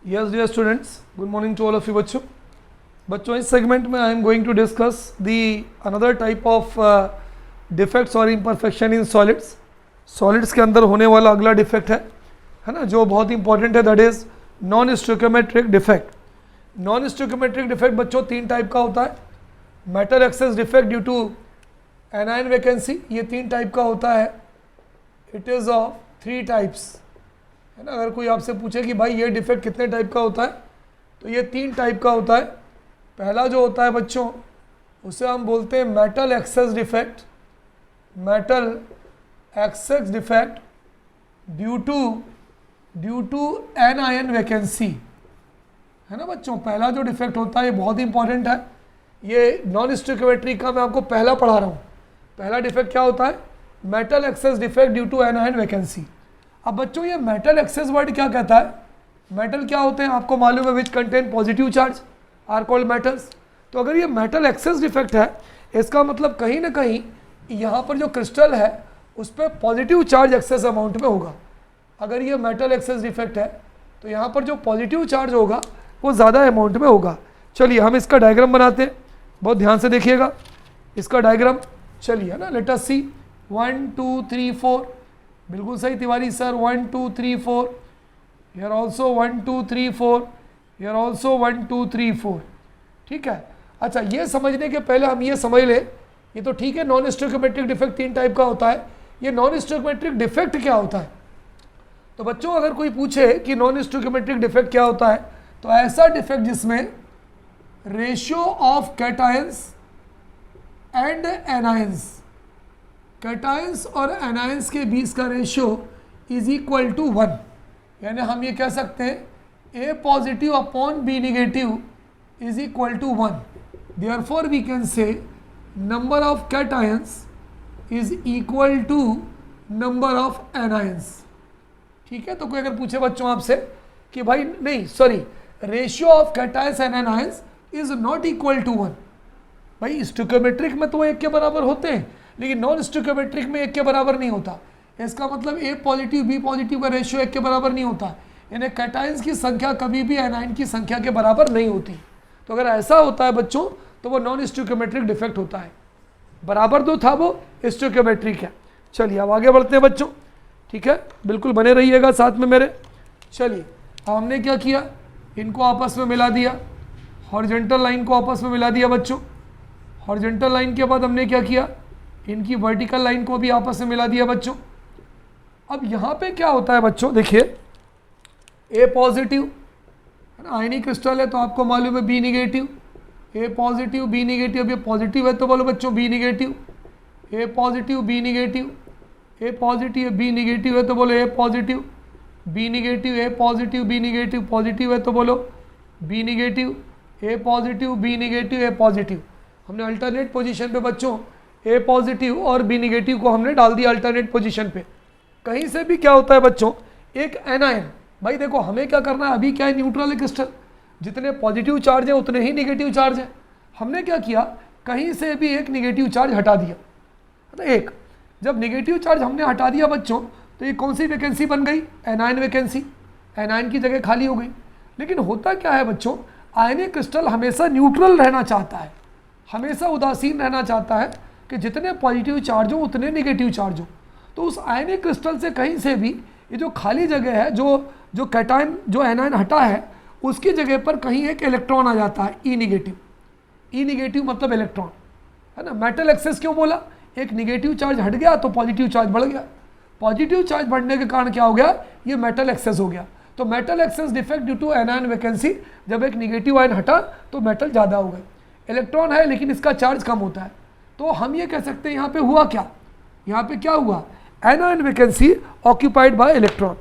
Yes, dear students, good morning to all of you बच्चों. बच्चों इस सेगमेंट में I am going to discuss the another type of defects और imperfection in solids. Solids के अंदर होने वाला अगला डिफेक्ट है ना, जो बहुत इंपॉर्टेंट है, that is non stoichiometric defect. Non stoichiometric defect बच्चों तीन टाइप का होता है. Metal excess defect due to anion vacancy, ये तीन टाइप का होता है. It is of three types, है ना. अगर कोई आपसे पूछे कि भाई ये डिफेक्ट कितने टाइप का होता है, तो ये तीन टाइप का होता है. पहला जो होता है बच्चों, उसे हम बोलते हैं metal excess defect. Metal excess defect due to anion vacancy, है ना बच्चों. पहला जो डिफेक्ट होता है ये बहुत इंपॉर्टेंट है. ये नॉन स्टोइकोमेट्रिक का मैं आपको पहला पढ़ा रहा हूँ. पहला डिफेक्ट क्या होता है? Metal excess defect due to anion vacancy. अब बच्चों ये मेटल एक्सेस वर्ड क्या कहता है? मेटल क्या होते हैं आपको मालूम है, which contain positive charge are called metals. तो अगर ये मेटल एक्सेस डिफेक्ट है, इसका मतलब कहीं ना कहीं यहाँ पर जो क्रिस्टल है उस पर पॉजिटिव चार्ज एक्सेस अमाउंट में होगा. अगर ये मेटल एक्सेस डिफेक्ट है तो यहाँ पर जो पॉजिटिव चार्ज होगा वो ज़्यादा अमाउंट में होगा. चलिए हम इसका डायग्राम बनाते हैं, बहुत ध्यान से देखिएगा इसका डायग्राम. चलिए, है ना, लेट अस सी. 1 2 3 4, बिल्कुल सही Tiwari sir. 1 2 3 4, here also 1 2 3 4, here also 1 2 3 4. ठीक है. अच्छा, ये समझने के पहले हम ये समझ लें, ये तो ठीक है, नॉन स्टोइकोमेट्रिक डिफेक्ट तीन टाइप का होता है. ये नॉन स्टोइकोमेट्रिक डिफेक्ट क्या होता है? तो बच्चों अगर कोई पूछे कि नॉन स्टोइकोमेट्रिक डिफेक्ट क्या होता है, तो ऐसा डिफेक्ट जिसमें ratio of cations and anions, cations और एनायंस के बीच का रेशियो इज इक्वल टू 1. यानी हम ये कह सकते हैं A positive upon B negative is equal to 1. Therefore we can say number of cations is equal to number of anions. ठीक है. तो कोई अगर पूछे बच्चों आपसे कि भाई नहीं sorry, ratio of cations and anions is not equal to 1. भाई स्टोइकोमेट्रिक में तो एक के बराबर होते हैं, लेकिन नॉन स्टोइकोमेट्रिक में एक के बराबर नहीं होता. इसका मतलब ए पॉजिटिव बी पॉजिटिव का रेशियो एक के बराबर नहीं होता. यानी कैटायंस की संख्या कभी भी एनायन की संख्या के बराबर नहीं होती. तो अगर ऐसा होता है बच्चों तो वो नॉन स्टोइकोमेट्रिक डिफेक्ट होता है. बराबर जो था वो स्टोइकोमेट्रिक है. चलिए अब आगे बढ़ते हैं बच्चों. ठीक है, बिल्कुल बने रहिएगा साथ में मेरे. चलिए हमने क्या किया, इनको आपस में मिला दिया, हॉरिजॉन्टल लाइन को आपस में मिला दिया बच्चों. हॉरिजॉन्टल लाइन के बाद हमने क्या किया, इनकी वर्टिकल लाइन को भी आपस में मिला दिया बच्चों. अब यहाँ पे क्या होता है बच्चों, देखिए ए पॉजिटिव, है ना, आयनिक क्रिस्टल है तो आपको मालूम है बी निगेटिव. ए पॉजिटिव बी निगेटिव, अब ये पॉजिटिव है तो बोलो बच्चों बी निगेटिव. ए पॉजिटिव बी निगेटिव, ए पॉजिटिव बी निगेटिव है तो बोलो ए पॉजिटिव. बी निगेटिव ए पॉजिटिव बी निगेटिव, पॉजिटिव है तो बोलो बी निगेटिव. ए पॉजिटिव बी निगेटिव ए पॉजिटिव. हमने अल्टरनेट पोजीशन पे बच्चों ए पॉजिटिव और बी निगेटिव को हमने डाल दिया अल्टरनेट पोजीशन पे. कहीं से भी क्या होता है बच्चों, एक एनायन, भाई देखो हमें क्या करना है, अभी क्या है, न्यूट्रल है क्रिस्टल, जितने पॉजिटिव चार्ज है उतने ही निगेटिव चार्ज है. हमने क्या किया, कहीं से भी एक निगेटिव चार्ज हटा दिया. तो एक जब निगेटिव चार्ज हमने हटा दिया बच्चों, तो ये कौन सी वैकेंसी बन गई, एनायन वैकेंसी. एनायन की जगह खाली हो गई. लेकिन होता क्या है बच्चों, आयनिक क्रिस्टल हमेशा न्यूट्रल रहना चाहता है, हमेशा उदासीन रहना चाहता है कि जितने पॉजिटिव चार्ज हो उतने नेगेटिव चार्ज हो. तो उस आयनिक क्रिस्टल से कहीं से भी ये जो खाली जगह है, जो कैटायन जो एनायन हटा है, उसकी जगह पर कहीं एक इलेक्ट्रॉन आ जाता है, ई निगेटिव. ई निगेटिव मतलब इलेक्ट्रॉन, है ना. मेटल एक्सेस क्यों बोला, एक निगेटिव चार्ज हट गया तो पॉजिटिव चार्ज बढ़ गया. पॉजिटिव चार्ज बढ़ने के कारण क्या हो गया, ये मेटल एक्सेस हो गया. तो metal excess defect due to anion vacancy, जब एक निगेटिव आयन हटा तो मेटल ज़्यादा हो गए. इलेक्ट्रॉन है लेकिन इसका चार्ज कम होता है. तो हम ये कह सकते हैं यहाँ पे हुआ क्या, यहाँ पे क्या हुआ, anion vacancy occupied by electron,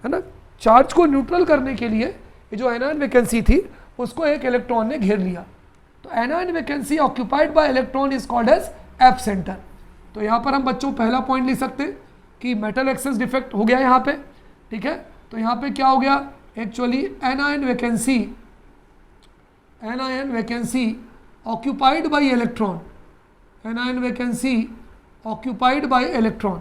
है ना. चार्ज को न्यूट्रल करने के लिए ये जो एनायन वैकेंसी थी उसको एक इलेक्ट्रॉन ने घेर लिया. तो anion vacancy occupied by electron is called as F centre. तो यहाँ पर हम बच्चों पहला पॉइंट लिख सकते हैं कि मेटल एक्सेस डिफेक्ट हो गया यहाँ पे. ठीक है. तो यहाँ पे क्या हो गया, actually anion vacancy occupied by electron, anion vacancy occupied by electron,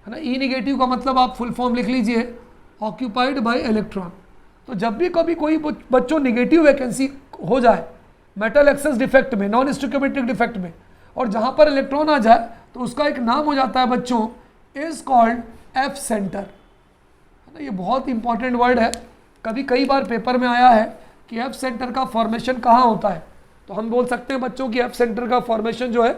है ना. ई निगेटिव का मतलब आप फुल फॉर्म लिख लीजिए, ऑक्यूपाइड बाय इलेक्ट्रॉन. तो जब भी कभी कोई बच्चों नेगेटिव वैकेंसी हो जाए मेटल एक्सेस डिफेक्ट में, नॉन स्टोइकोमेट्रिक डिफेक्ट में, और जहाँ पर इलेक्ट्रॉन आ जाए तो उसका एक नाम हो जाता है बच्चों, इज कॉल्ड एफ सेंटर। है ना, ये बहुत इंपॉर्टेंट वर्ड है, कभी कई बार पेपर में आया है कि एफ सेंटर का फॉर्मेशन कहाँ होता है। तो हम बोल सकते हैं बच्चों कि एफ सेंटर का फॉर्मेशन जो है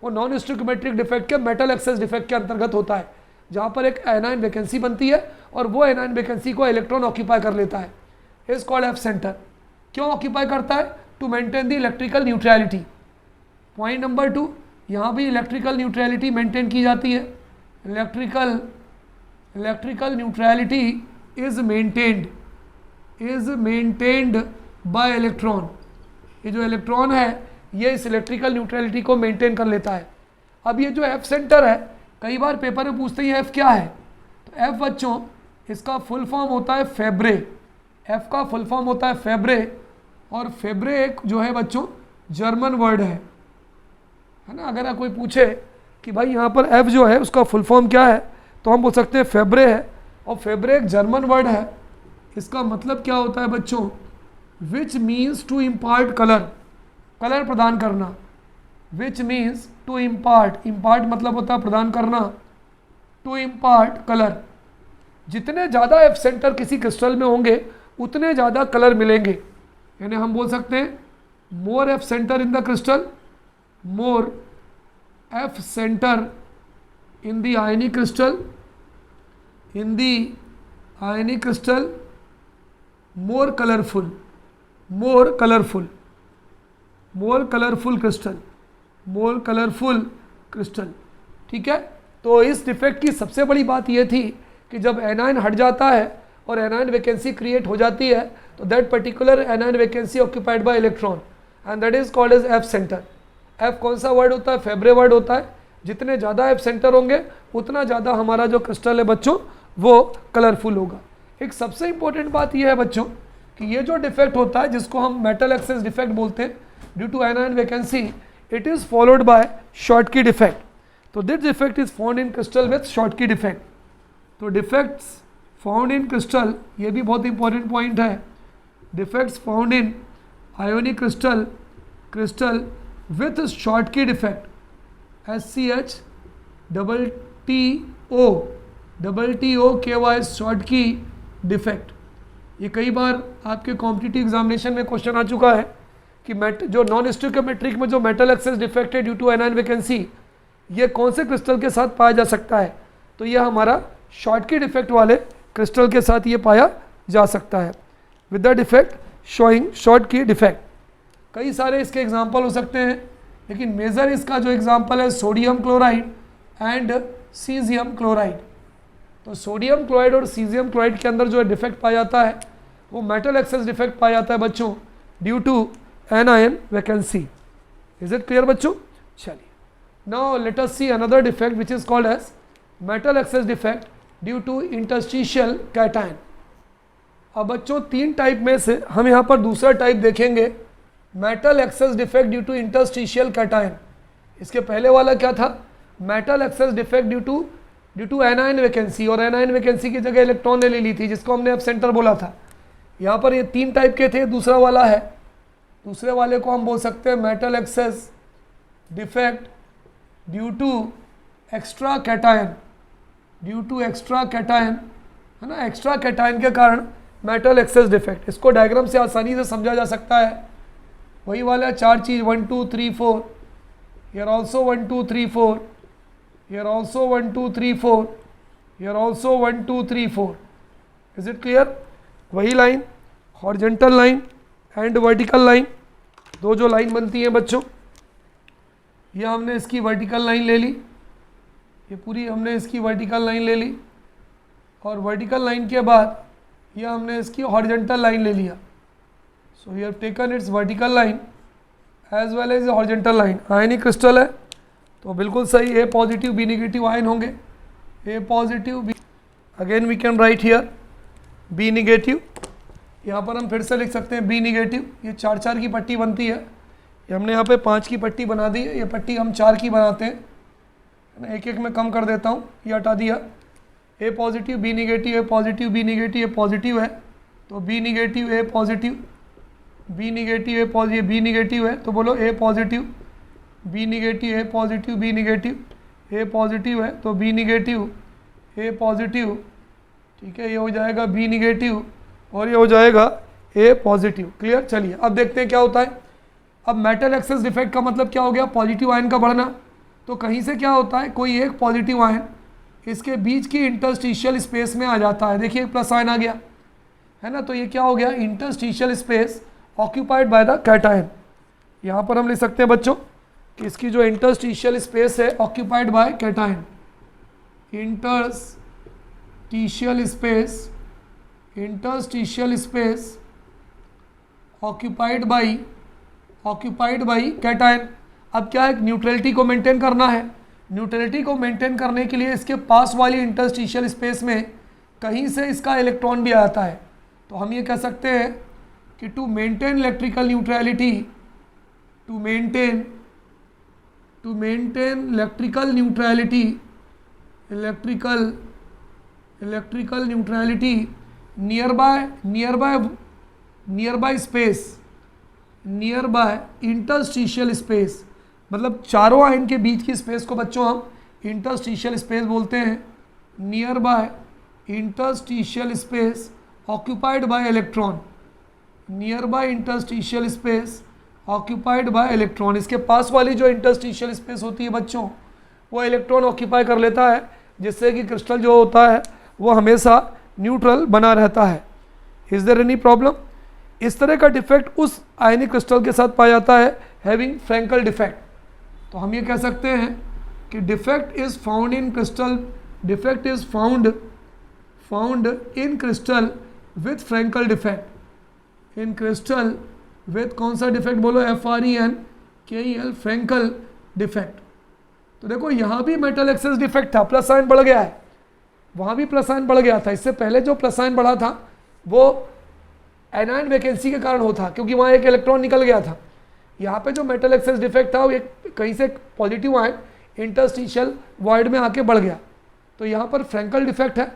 वो नॉन स्टोइकोमेट्रिक डिफेक्ट के मेटल एक्सेस डिफेक्ट के अंतर्गत होता है, जहाँ पर एक एनायन वैकेंसी बनती है और वो एनायन वैकेंसी को इलेक्ट्रॉन ऑक्यूपाई कर लेता है, इज कॉल्ड एफ सेंटर। क्यों ऑक्यूपाई करता है? To maintain the electrical neutrality. Point number 2, यहाँ भी इलेक्ट्रिकल न्यूट्रलिटी मेंटेन की जाती है। Electrical neutrality is maintained by electron. ये जो इलेक्ट्रॉन है ये इस इलेक्ट्रिकल न्यूट्रलिटी को मेंटेन कर लेता है। अब ये जो एफ सेंटर है, कई बार पेपर में पूछते हैं एफ क्या है, तो एफ बच्चों इसका फुल फॉर्म होता है फेब्रे। एफ का फुल फॉर्म होता है फेब्रे, और फेब्रे एक जो है बच्चों जर्मन वर्ड है ना। अगर कोई पूछे कि भाई यहाँ पर एफ जो है उसका फुल फॉर्म क्या है, तो हम बोल सकते हैं फेब्रे है, और फेब्रे एक जर्मन वर्ड है। इसका मतलब क्या होता है बच्चों? Which means to impart colour, colour प्रदान करना। Which means to impart, impart मतलब होता है प्रदान करना, टू इम्पार्ट कलर। जितने ज़्यादा एफ सेंटर किसी क्रिस्टल में होंगे उतने ज़्यादा कलर मिलेंगे। यानी हम बोल सकते हैं more F centre in the crystal, more F centre in the ionic crystal, more colorful crystal। ठीक है, तो इस डिफेक्ट की सबसे बड़ी बात ये थी कि जब एनायन हट जाता है और एनायन वैकेंसी क्रिएट हो जाती है, तो that particular anion vacancy occupied by electron and that is called as F centre. F कौन सा वर्ड होता है? फेब्रे वर्ड होता है। जितने ज़्यादा एफ सेंटर होंगे उतना ज़्यादा हमारा जो क्रिस्टल है बच्चों वो कलरफुल होगा। एक सबसे इंपॉर्टेंट बात यह है बच्चों कि ये जो डिफेक्ट होता है जिसको हम मेटल एक्सेस डिफेक्ट बोलते हैं, due to anion vacancy, it is followed by Schottky defect. तो this defect is found in crystal with Schottky defect. तो डिफेक्ट्स फाउंड इन क्रिस्टल, ये भी बहुत इंपॉर्टेंट पॉइंट है। Defects found in ionic crystal with Schottky defect, SCH_TO Schottky defect. ये कई बार आपके कॉम्पिटिटिव एग्जामिनेशन में क्वेश्चन आ चुका है कि जो नॉन स्टोइकोमेट्रिक में जो मेटल एक्सेस डिफेक्ट है ड्यू टू एनायन वैकेंसी, ये कौन से क्रिस्टल के साथ पाया जा सकता है? तो ये हमारा शॉर्टकी डिफेक्ट वाले क्रिस्टल के साथ ये पाया जा सकता है, with the defect showing Schottky defect. कई सारे इसके एग्जाम्पल हो सकते हैं, लेकिन मेजर इसका जो एग्जाम्पल है sodium chloride and caesium chloride. तो सोडियम क्लोराइड और सीजियम क्लोराइड के अंदर जो डिफेक्ट पाया जाता है वो मेटल एक्सेस डिफेक्ट पाया जाता है बच्चों, due to anion vacancy. Is it clear बच्चों? चलिए, now let us see another defect which is called as metal excess defect due to interstitial cation. अब बच्चों 3 टाइप में से हम यहाँ पर दूसरा टाइप देखेंगे, metal excess defect due to interstitial cation. इसके पहले वाला क्या था? Metal excess defect due to anion vacancy, और एनायन वैकेंसी की जगह इलेक्ट्रॉन ने ले ली थी, जिसको हमने एफ सेंटर बोला था। यहाँ पर ये 3 टाइप के थे, दूसरा वाला है, दूसरे वाले को हम बोल सकते हैं metal excess defect due to extra cation, है ना। एक्स्ट्रा कैटायन के कारण मेटल एक्सेस डिफेक्ट। इसको डायग्राम से आसानी से समझा जा सकता है। वही वाला 4 चीज, 1 2 3 4, here also 1 2 3 4, here also 1 2 3 4, here also 1 2 3 4। Is it clear? वही line, horizontal line and vertical line, दो जो लाइन बनती है बच्चों, ये हमने इसकी वर्टिकल लाइन ले ली, ये पूरी हमने इसकी वर्टिकल लाइन ले ली, और वर्टिकल लाइन के बाद ये हमने इसकी हॉरिजॉन्टल लाइन ले लिया। So we have taken its vertical line as well as the horizontal line। Ionic crystal है तो बिल्कुल सही, A positive B negative ion होंगे, A positive B, again we can write here B negative. यहाँ पर हम फिर से लिख सकते हैं B नेगेटिव। ये 4 की पट्टी बनती है, ये हमने यहाँ पे 5 की पट्टी बना दी है, ये पट्टी हम 4 की बनाते हैं, एक में कम कर देता हूँ, ये हटा दिया। A positive B negative, A positive B negative, ये पॉजिटिव है, तो बी निगेटिव ए पॉजिटिव, बी निगेटिव ए पॉजिटिव, बी निगेटिव है तो बोलो ए पॉजिटिव, बी निगेटिव ए पॉजिटिव, बी निगेटिव ए पॉजिटिव है तो बी निगेटिव ए पॉजिटिव, ठीक है, ये हो जाएगा बी निगेटिव और ये हो जाएगा ए पॉजिटिव। क्लियर। चलिए अब देखते हैं क्या होता है। अब मेटल एक्सेस डिफेक्ट का मतलब क्या हो गया, पॉजिटिव आयन का बढ़ना। तो कहीं से क्या होता है, कोई एक पॉजिटिव आयन इसके बीच की इंटरस्टिशियल स्पेस में आ जाता है, देखिए प्लस आयन आ गया है ना, तो ये क्या हो गया, interstitial space occupied by the cation. यहाँ पर हम लिख सकते हैं बच्चों कि इसकी जो इंटरस्टिशियल स्पेस है occupied by cation, interstitial space, interstitial space occupied by cation. अब क्या है, न्यूट्रलिटी को मेंटेन करना है। न्यूट्रलिटी को मेंटेन करने के लिए इसके पास वाली इंटरस्टिशियल स्पेस में कहीं से इसका इलेक्ट्रॉन भी आता है, तो हम ये कह सकते हैं कि to maintain electrical neutrality, to maintain electrical neutrality, electrical neutrality nearby interstitial space, मतलब चारों आयन के बीच की स्पेस को बच्चों हम इंटरस्टिशियल स्पेस बोलते हैं। Near by interstitial space occupied by electron, near by interstitial space occupied by electron. इसके पास वाली जो इंटरस्टिशियल स्पेस होती है बच्चों, वो इलेक्ट्रॉन ऑक्यूपाई कर लेता है, जिससे कि क्रिस्टल जो होता है वो हमेशा न्यूट्रल बना रहता है। Is there any problem. इस तरह का डिफेक्ट उस आयनिक क्रिस्टल के साथ पाया जाता है हैविंग फ्रैंकल डिफेक्ट। तो हम ये कह सकते हैं कि defect is found in crystal, defect is found in crystal with Frenkel defect, in crystal with कौन सा डिफेक्ट बोलो, FRENKEL, फ्रैंकल डिफेक्ट। तो देखो यहाँ भी मेटल एक्सेस डिफेक्ट था, प्लस साइन बढ़ गया है, वहाँ भी प्लस साइन बढ़ गया था। इससे पहले जो प्लस साइन बढ़ा था वो एनायन वैकेंसी के कारण होता, क्योंकि वहाँ एक इलेक्ट्रॉन निकल गया था। यहाँ पे जो मेटल एक्सेस डिफेक्ट था वो एक कहीं से पॉजिटिव आयन इंटरस्टिशियल वॉइड में आके बढ़ गया, तो यहाँ पर फ्रैंकल डिफेक्ट है।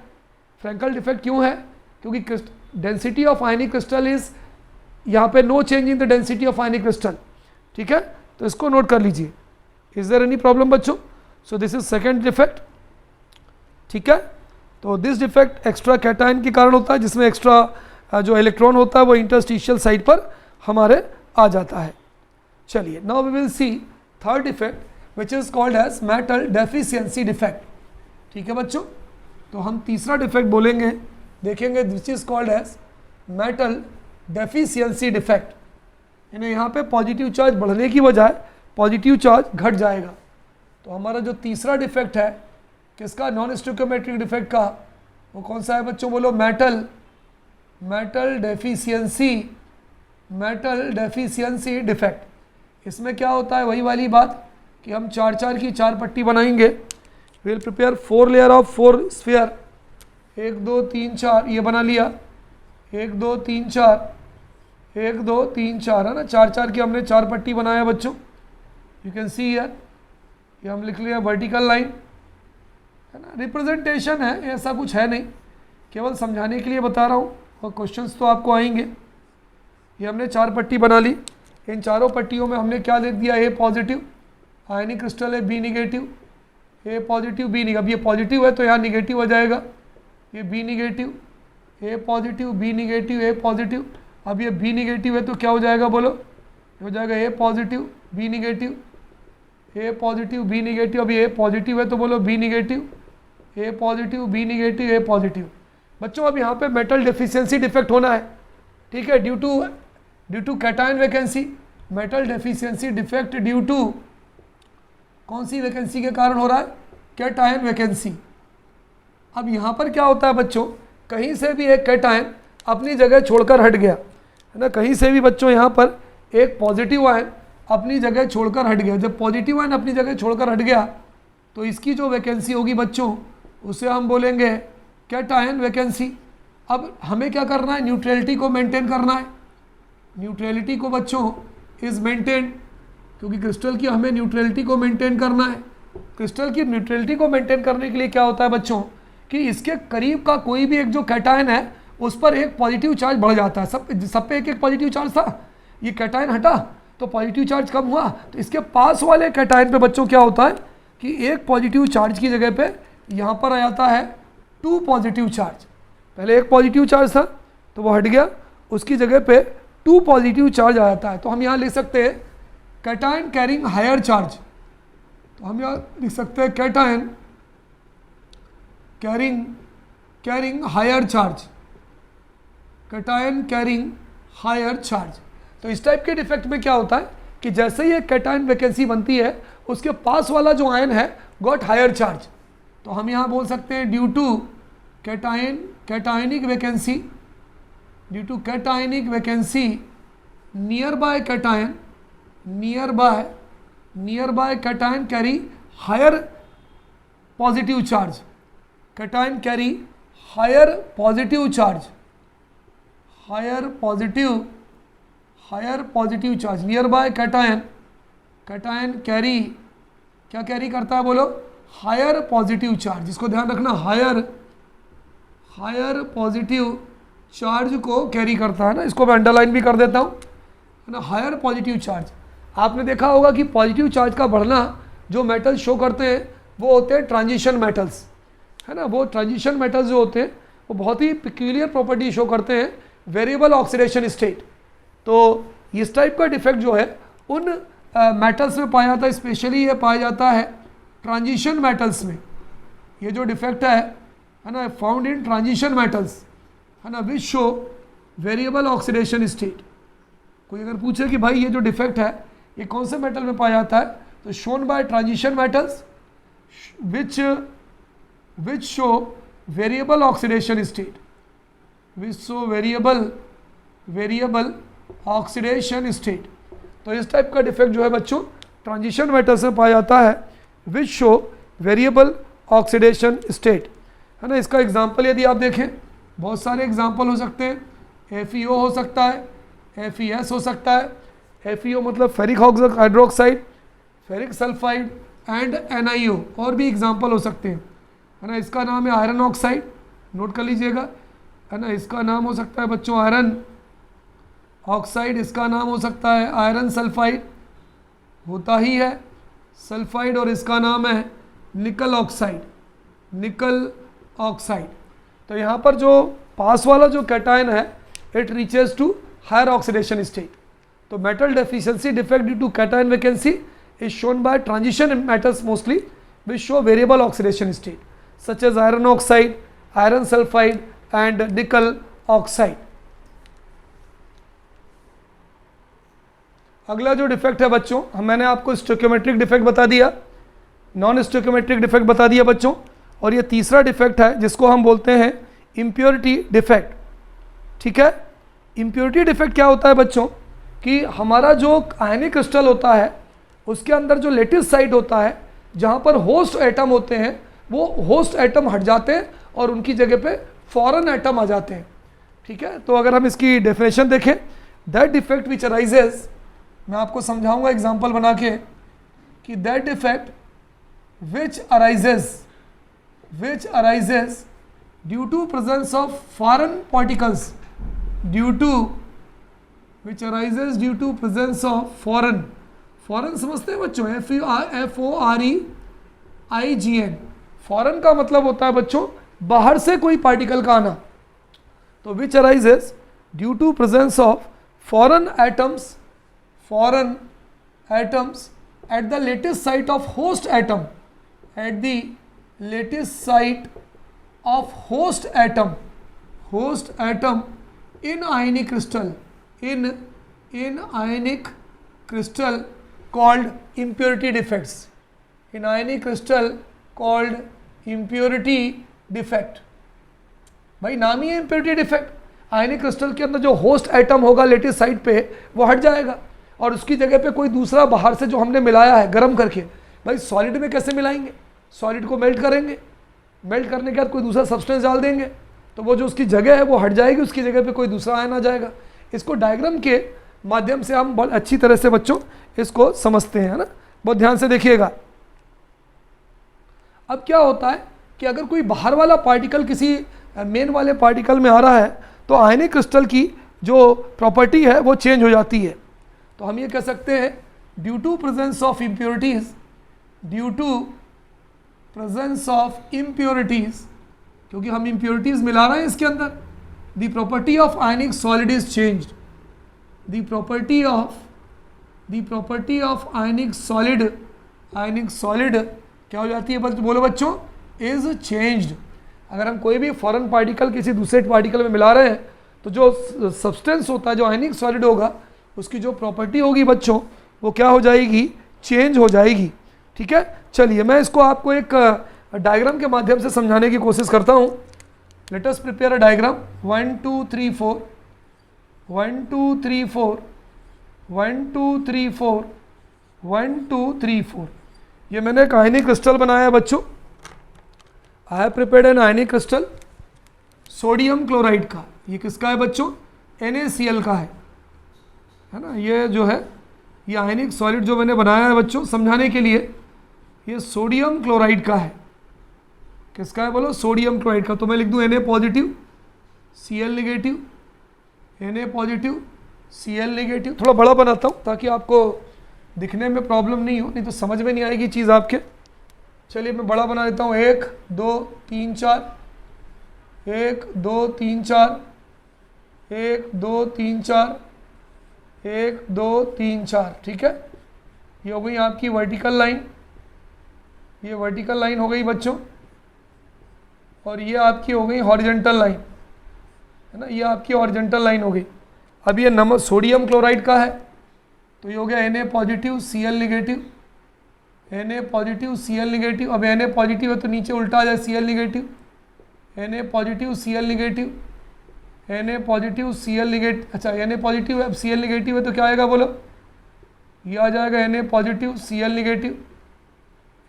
फ्रैंकल डिफेक्ट क्यों है, क्योंकि density of ionic crystal is, यहाँ पे no change in the density of ionic crystal, ठीक है, तो इसको नोट कर लीजिए। इज देयर एनी प्रॉब्लम बच्चों। So this is second defect, ठीक है। तो दिस डिफेक्ट एक्स्ट्रा कैटायन के कारण होता है, जिसमें एक्स्ट्रा जो इलेक्ट्रॉन होता है वो इंटरस्टिशियल साइड पर हमारे आ जाता है। चलिए now we will see third defect which is called as metal deficiency defect, ठीक है बच्चों। तो हम तीसरा डिफेक्ट बोलेंगे, देखेंगे which is called as metal deficiency defect. यानी यहाँ पे पॉजिटिव चार्ज बढ़ने की बजाय पॉजिटिव चार्ज घट जाएगा। तो हमारा जो तीसरा डिफेक्ट है किसका, नॉन स्टोइकियोमेट्रिक डिफेक्ट का, वो कौन सा है बच्चों बोलो, मेटल डेफिशिएंसी डिफेक्ट। इसमें क्या होता है, वही वाली बात कि हम 4 की 4 पट्टी बनाएंगे। Will prepare 4 layer of 4 sphere, 1 2 3 4 ये बना लिया, 1 2 3 4 1 2 3 4 है ना, 4 की हमने 4 पट्टी बनाया बच्चों। यू कैन सी हियर, ये हम लिख लिया वर्टिकल लाइन है ना, रिप्रेजेंटेशन है, ऐसा कुछ है नहीं, केवल समझाने के लिए बता रहा हूँ, और क्वेश्चंस तो आपको आएंगे। ये हमने 4 पट्टी बना ली, इन चारों पट्टियों में हमने क्या लिख दिया, ए पॉजिटिव, आयनिक क्रिस्टल है, बी निगेटिव, ए पॉजिटिव बी निगेटिव। अब ये पॉजिटिव है तो यहाँ निगेटिव हो जाएगा, ये बी निगेटिव, ए पॉजिटिव, बी निगेटिव, ए पॉजिटिव। अब ये बी निगेटिव है तो क्या हो जाएगा बोलो, ये हो जाएगा ए पॉजिटिव, बी निगेटिव, ए पॉजिटिव, बी निगेटिव। अब ये ए पॉजिटिव है तो बोलो बी निगेटिव, ए पॉजिटिव, बी निगेटिव, ए पॉजिटिव। बच्चों अब यहाँ पे मेटल डेफिशिएंसी डिफेक्ट होना है, ठीक है, due to cation vacancy. Metal deficiency defect due to कौन सी वैकेंसी के कारण हो रहा है, कैटायन वैकेंसी। अब यहाँ पर क्या होता है बच्चों, कहीं से भी एक कैटायन अपनी जगह छोड़कर हट गया है ना, कहीं से भी बच्चों यहाँ पर एक पॉजिटिव आयन अपनी जगह छोड़कर हट गया। जब पॉजिटिव आयन अपनी जगह छोड़कर हट गया तो इसकी जो वैकेंसी होगी बच्चों उसे हम बोलेंगे कैटायन वैकेंसी। अब हमें क्या करना है, न्यूट्रलिटी को मेंटेन करना है। न्यूट्रलिटी को बच्चों इज मेंटेन, क्योंकि क्रिस्टल की हमें न्यूट्रलिटी को मेंटेन करना है। क्रिस्टल की न्यूट्रलिटी को मेंटेन करने के लिए क्या होता है बच्चों कि इसके करीब का कोई भी एक जो कैटायन है उस पर एक पॉजिटिव चार्ज बढ़ जाता है। सब पे एक एक पॉजिटिव चार्ज था, ये कैटायन हटा तो पॉजिटिव चार्ज कम हुआ, तो इसके पास वाले कैटायन पे बच्चों क्या होता है कि एक पॉजिटिव चार्ज की जगह पे यहाँ पर आ जाता है 2 पॉजिटिव चार्ज। पहले एक पॉजिटिव चार्ज था तो वो हट गया, उसकी जगह पे 2 पॉजिटिव चार्ज आ जाता है। तो हम यहाँ लिख सकते हैं कैटायन कैरिंग हायर चार्ज। तो हम यहाँ लिख सकते हैं cation carrying higher charge, cation carrying higher charge. तो इस टाइप के डिफेक्ट में क्या होता है कि जैसे ही एक कैटायन वैकेंसी बनती है उसके पास वाला जो आयन है गॉट हायर चार्ज। तो हम यहाँ बोल सकते हैं due to cationic vacancy nearby cation carry higher positive charge, cation carry higher positive charge nearby cation carry, क्या कैरी करता है बोलो, हायर पॉजिटिव चार्ज। इसको ध्यान रखना, हायर पॉजिटिव चार्ज को कैरी करता है ना, इसको मैं अंडरलाइन भी कर देता हूँ, है ना, हायर पॉजिटिव चार्ज। आपने देखा होगा कि पॉजिटिव चार्ज का बढ़ना जो मेटल शो करते हैं वो होते हैं ट्रांजिशन मेटल्स, है ना। वो ट्रांजिशन मेटल्स जो होते हैं वो बहुत ही पिक्यूलियर प्रॉपर्टी शो करते हैं, वेरिएबल ऑक्सीडेशन स्टेट। तो इस टाइप का डिफेक्ट जो है उन मेटल्स में पाया जाता है, स्पेशली ये पाया जाता है ट्रांजिशन मेटल्स में। ये जो डिफेक्ट है ना, फाउंड इन ट्रांजिशन मेटल्स, है ना, विच शो वेरिएबल ऑक्सीडेशन स्टेट। कोई अगर पूछे कि भाई ये जो डिफेक्ट है ये कौन से मेटल में पाया जाता है, तो shown by transition metals which show variable oxidation state, which show variable oxidation state. तो इस टाइप का डिफेक्ट जो है बच्चों ट्रांजिशन मेटल्स में पाया जाता है, विच शो वेरिएबल ऑक्सीडेशन स्टेट, है ना। इसका एग्जांपल यदि आप देखें, बहुत सारे एग्जांपल हो सकते हैं। FeO हो सकता है, FeS हो सकता है। FeO मतलब ferric hydroxide, ferric sulphide and NiO, और भी एग्जांपल हो सकते हैं, है ना। इसका नाम है आयरन ऑक्साइड, नोट कर लीजिएगा, है ना। इसका नाम हो सकता है बच्चों आयरन ऑक्साइड, इसका नाम हो सकता है आयरन सल्फाइड, होता ही है सल्फाइड, और इसका नाम है निकल ऑक्साइड। तो यहाँ पर जो पास वाला जो कैटायन है it reaches to higher oxidation state. तो metal deficiency defect due to cation vacancy is shown by transition metals mostly which show variable oxidation state such as iron oxide, iron sulphide and nickel oxide. अगला जो defect है बच्चों, मैंने आपको stoichiometric defect बता दिया, non stoichiometric defect बता दिया बच्चों, और ये तीसरा डिफेक्ट है जिसको हम बोलते हैं इम्प्योरिटी डिफेक्ट। ठीक है, इम्प्योरिटी डिफेक्ट क्या होता है बच्चों कि हमारा जो आयनिक क्रिस्टल होता है उसके अंदर जो लेटिस साइट होता है जहाँ पर होस्ट एटम होते हैं, वो होस्ट एटम हट जाते हैं और उनकी जगह पे फॉरेन एटम आ जाते हैं। ठीक है, तो अगर हम इसकी डेफिनेशन देखें, दैट डिफेक्ट विच अराइजेज, मैं आपको समझाऊंगा एग्जांपल बना के कि that defect which arises due to presence of foreign particles, which arises due to presence of foreign समझते हैं बच्चों, FOREIGN। फॉरेन का मतलब होता है बच्चों बाहर से कोई पार्टिकल का आना। तो which arises due to presence of foreign atoms at the lattice site of host atom, in ionic crystal called impurity defects, in ionic crystal called impurity defect। भाई नाम ही है impurity defect। आयनिक क्रिस्टल के अंदर जो host atom होगा latest site पे वो हट जाएगा और उसकी जगह पे कोई दूसरा बाहर से जो हमने मिलाया है गर्म करके, भाई सॉलिड में कैसे मिलाएंगे, सॉलिड को मेल्ट करेंगे, मेल्ट करने के बाद कोई दूसरा सब्सटेंस डाल देंगे तो वो जो उसकी जगह है वो हट जाएगी, उसकी जगह पे कोई दूसरा आयन आ जाएगा। इसको डायग्राम के माध्यम से हम बहुत अच्छी तरह से बच्चों इसको समझते हैं, है ना, बहुत ध्यान से देखिएगा। अब क्या होता है कि अगर कोई बाहर वाला पार्टिकल किसी मेन वाले पार्टिकल में आ रहा है तो आयनिक क्रिस्टल की जो प्रॉपर्टी है वो चेंज हो जाती है। तो हम ये कह सकते हैं due to presence of impurities, due to presence of impurities, क्योंकि हम इम्प्योरिटीज मिला रहे हैं इसके अंदर, the property of ionic solid is changed, the property of ionic solid क्या हो जाती है बोलो बच्चों, इज चेंज्ड। अगर हम कोई भी फॉरेन पार्टिकल किसी दूसरे पार्टिकल में मिला रहे हैं तो जो सब्सटेंस होता है, जो आयनिक सॉलिड होगा, उसकी जो प्रॉपर्टी होगी बच्चों वो क्या हो जाएगी, चेंज हो जाएगी। ठीक है, चलिए मैं इसको आपको एक डायग्राम के माध्यम से समझाने की कोशिश करता हूँ। Let us prepare a diagram. 1 2 3 4 1 2 3 4 1 2 3 4 1 2 3 4। ये मैंने एक आयनिक क्रिस्टल बनाया है बच्चों। I have prepared N ionic crystal sodium chloride का। ये किसका है बच्चों, NaCl का है ना। ये जो है ये आयनिक सॉलिड जो मैंने बनाया है बच्चों समझाने के लिए, ये सोडियम क्लोराइड का है। किसका है बोलो, सोडियम क्लोराइड का। तो मैं लिख दूं Na positive Cl negative, Na positive Cl negative. थोड़ा बड़ा बनाता हूँ ताकि आपको दिखने में प्रॉब्लम नहीं हो, नहीं तो समझ में नहीं आएगी चीज़ आपके। चलिए मैं बड़ा बना देता हूँ। 1 2 3 4 1 2 3 4 1 2 3 4 1 2 3 4। ठीक है, ये हो गई आपकी वर्टिकल लाइन, ये वर्टिकल लाइन हो गई बच्चों, और ये आपकी हो गई हॉरिजॉन्टल लाइन, है ना। ये आपकी हॉरिजॉन्टल लाइन हो गई। अब ये नमक सोडियम क्लोराइड का है, तो ये हो गया Na positive Cl negative, Na positive Cl negative. अब Na पॉजिटिव है तो नीचे उल्टा आ जाए Cl negative, Na positive Cl negative, Na positive Cl negative. अच्छा Na पॉजिटिव है, अब Cl नेगेटिव है तो क्या आएगा बोलो, ये आ जाएगा Na positive Cl negative,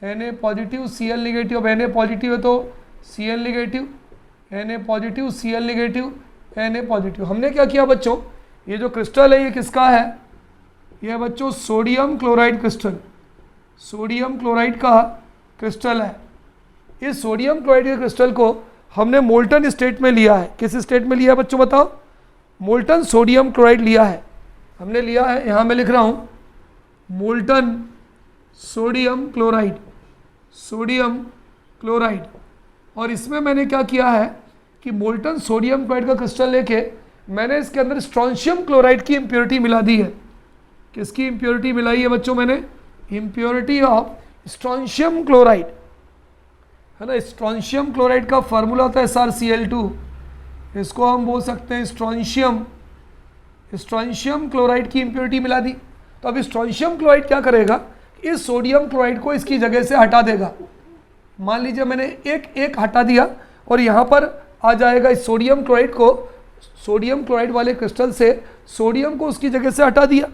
Na positive Cl negative. अब Na पॉजिटिव है तो Cl negative, Na positive Cl negative, Na positive. हमने क्या किया बच्चों, ये जो क्रिस्टल है ये किसका है, ये बच्चों sodium chloride crystal, sodium chloride का क्रिस्टल है। इस सोडियम क्लोराइड के क्रिस्टल को हमने मोल्टन स्टेट में लिया है। किस स्टेट में लिया है बच्चों बताओ, मोल्टन सोडियम क्लोराइड लिया है हमने, लिया है। यहाँ मैं लिख रहा हूँ molten sodium chloride, sodium chloride. और इसमें मैंने क्या किया है कि मोल्टन सोडियम क्लोराइड का क्रिस्टल लेके मैंने इसके अंदर स्ट्रॉन्शियम क्लोराइड की इम्प्योरिटी मिला दी है। किसकी इम्प्योरिटी मिलाई है बच्चों मैंने, इम्प्योरिटी ऑफ स्ट्रॉन्शियम क्लोराइड, है ना। स्ट्रॉन्शियम क्लोराइड का फार्मूला होता है SrCl2, इसको हम बोल सकते हैं स्ट्रॉन्शियम, स्ट्रॉन्शियम क्लोराइड की इम्प्योरिटी मिला दी। तो अब स्ट्रॉन्शियम क्लोराइड क्या करेगा, इस सोडियम क्लोराइड को इसकी जगह से हटा देगा। मान लीजिए मैंने एक हटा दिया और यहाँ पर आ जाएगा इस सोडियम क्लोराइड को, सोडियम क्लोराइड वाले क्रिस्टल से सोडियम को उसकी जगह से हटा दिया।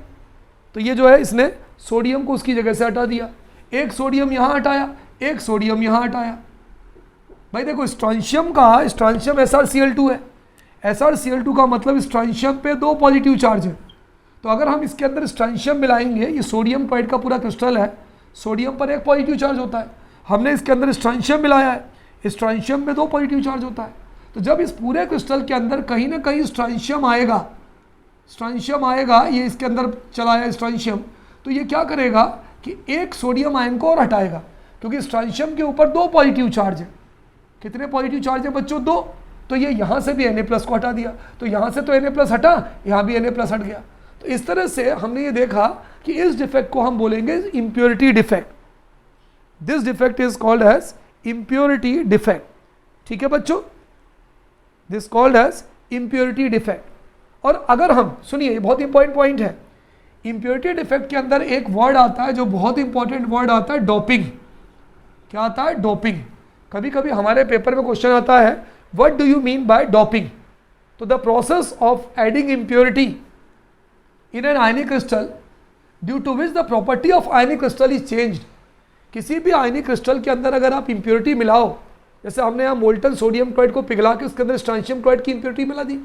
तो ये जो है इसने सोडियम को उसकी जगह से हटा दिया। एक सोडियम यहाँ हटाया, एक सोडियम यहाँ हटाया। भाई देखो स्ट्रॉन्शियम का, स्ट्रॉन्शियम SrCl2 है, SrCl2 का मतलब स्ट्रॉन्शियम पे 2 पॉजिटिव चार्ज है। तो अगर हम इसके अंदर स्ट्रॉन्शियम मिलाएंगे, ये सोडियम क्लोराइड का पूरा क्रिस्टल है, सोडियम पर 1 पॉजिटिव चार्ज होता है। हमने इसके अंदर स्ट्रॉन्शियम मिलाया है, स्ट्रॉन्शियम में 2 पॉजिटिव चार्ज होता है। तो जब इस पूरे क्रिस्टल के अंदर कहीं ना कहीं स्ट्रॉन्शियम आएगा, स्ट्रॉन्शियम आएगा, ये इसके अंदर चला आया स्ट्रॉन्शियम, तो ये क्या करेगा कि एक सोडियम आयन को और हटाएगा, क्योंकि स्ट्रॉन्शियम के ऊपर 2 पॉजिटिव चार्ज है। कितने पॉजिटिव चार्ज है बच्चों, 2। तो ये यहाँ से भी Na+ को हटा दिया, तो यहाँ से तो Na+ हटा, यहाँ भी Na+ हट गया। तो इस तरह से हमने ये देखा कि इस डिफेक्ट को हम बोलेंगे impurity defect. This defect is called as impurity defect. ठीक है बच्चों, this called as impurity defect. और अगर हम सुनिए, ये बहुत इंपॉर्टेंट पॉइंट है, इम्प्योरिटी डिफेक्ट के अंदर एक वर्ड आता है जो बहुत इंपॉर्टेंट वर्ड आता है, डोपिंग। क्या आता है, डोपिंग। कभी कभी हमारे पेपर में क्वेश्चन आता है, what do you mean by doping. तो the process of adding impurity in an ionic crystal due to which the property of ionic crystal is changed. किसी भी आयनिक क्रिस्टल के अंदर अगर आप इम्प्योरिटी मिलाओ, जैसे हमने यहाँ मोल्टन सोडियम क्लोराइड को पिघला के उसके अंदर स्ट्रॉन्शियम क्लोराइड की इम्प्योरिटी मिला दी,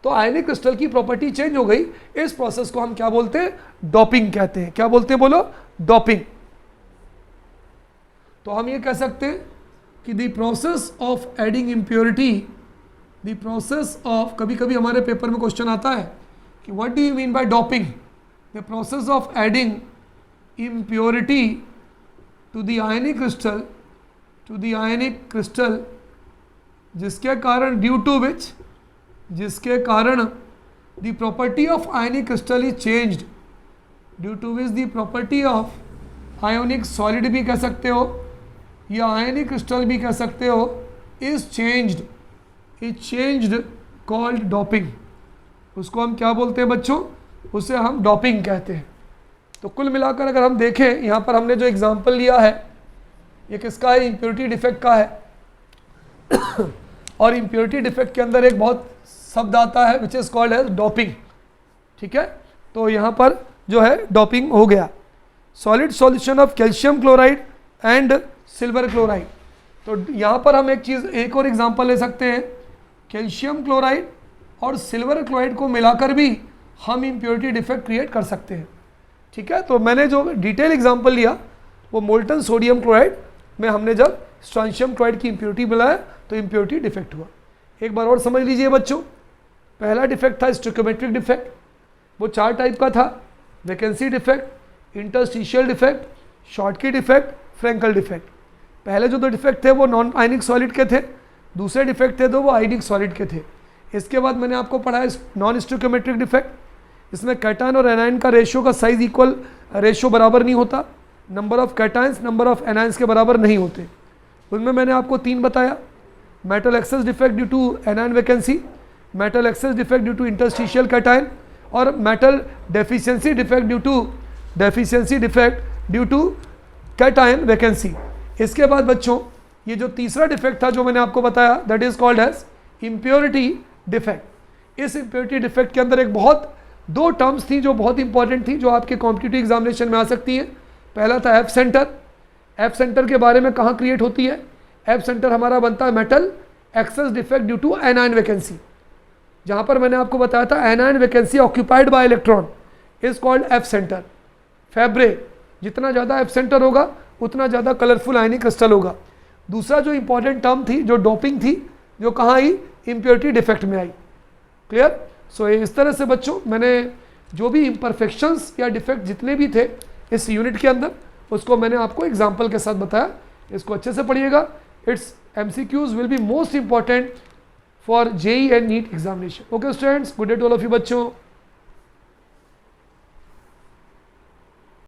तो आयनिक क्रिस्टल की प्रॉपर्टी चेंज हो गई। इस प्रोसेस को हम क्या बोलते हैं, डोपिंग कहते हैं। क्या बोलते हैं बोलो, डोपिंग। तो हम ये कह सकते हैं कि the process of adding impurity the process of, कभी कभी हमारे पेपर में क्वेश्चन आता है कि what do you mean by doping, the process of adding impurity to the ionic crystal जिसके कारण ड्यू टू विच, जिसके कारण the property of ionic crystal is changed, due to which the property of ionic solid भी कह सकते हो या आयनिक crystal भी कह सकते हो, इज चेंज्ड कॉल्ड डॉपिंग। उसको हम क्या बोलते हैं बच्चों, उसे हम डॉपिंग कहते हैं। तो कुल मिलाकर अगर हम देखें, यहाँ पर हमने जो एग्जांपल लिया है ये किसका है, इम्प्योरिटी डिफेक्ट का है। और इम्प्योरिटी डिफेक्ट के अंदर एक बहुत शब्द आता है which is called as doping. ठीक है, तो यहाँ पर जो है डॉपिंग हो गया। Solid solution of calcium chloride and silver chloride. तो यहाँ पर हम एक और एग्जांपल ले सकते हैं, कैल्शियम क्लोराइड और सिल्वर क्लोराइड को मिलाकर भी हम इम्प्योरिटी डिफेक्ट क्रिएट कर सकते हैं। ठीक है, तो मैंने जो डिटेल एग्जांपल लिया वो मोल्टन सोडियम क्लोराइड में हमने जब स्ट्रांशियम क्लोराइड की इम्प्योरिटी मिलाया तो इम्प्योरिटी डिफेक्ट हुआ। एक बार और समझ लीजिए बच्चों, पहला डिफेक्ट था स्टोइकोमेट्रिक डिफेक्ट, वो 4 टाइप का था, vacancy defect, interstitial defect, Schottky defect, Frenkel defect. पहले जो 2 डिफेक्ट थे वो नॉन आयनिक सॉलिड के थे, दूसरे डिफेक्ट थे तो वो आयनिक सॉलिड के थे। इसके बाद मैंने आपको पढ़ाया नॉन स्टोइकोमेट्रिक डिफेक्ट, इसमें कैटायन और एनायन का रेशियो का साइज इक्वल, रेशियो बराबर नहीं होता, number of cations number of anions के बराबर नहीं होते। उनमें मैंने आपको 3 बताया, metal excess defect due to anion vacancy, metal excess defect due to interstitial cation और metal deficiency defect due to cation vacancy. इसके बाद बच्चों ये जो तीसरा डिफेक्ट था जो मैंने आपको बताया that is called as impurity defect. इस इम्प्योरिटी डिफेक्ट के अंदर एक बहुत 2 टर्म्स थी जो बहुत इंपॉर्टेंट थी, जो आपके कॉम्पिटिटिव एग्जामिनेशन में आ सकती हैं। पहला था एफ सेंटर। एफ सेंटर के बारे में कहाँ क्रिएट होती है, एफ सेंटर हमारा बनता है metal excess defect due to anion vacancy. जहाँ पर मैंने आपको बताया था anion vacancy occupied by electron is called F centre. फैब्रे, जितना ज़्यादा एफ सेंटर होगा उतना ज़्यादा कलरफुल आयनिक क्रिस्टल होगा। दूसरा जो इंपॉर्टेंट टर्म थी जो डोपिंग थी, जो कहाँ आई, इम्प्योरिटी डिफेक्ट में आई। क्लियर। सो इस तरह से बच्चों मैंने जो भी इम्परफेक्शंस या डिफेक्ट जितने भी थे इस यूनिट के अंदर उसको मैंने आपको एग्जाम्पल के साथ बताया। इसको अच्छे से पढ़िएगा, it's MCQs will be most important for JEE and NEET examination. Okay students, good day to all of you बच्चों।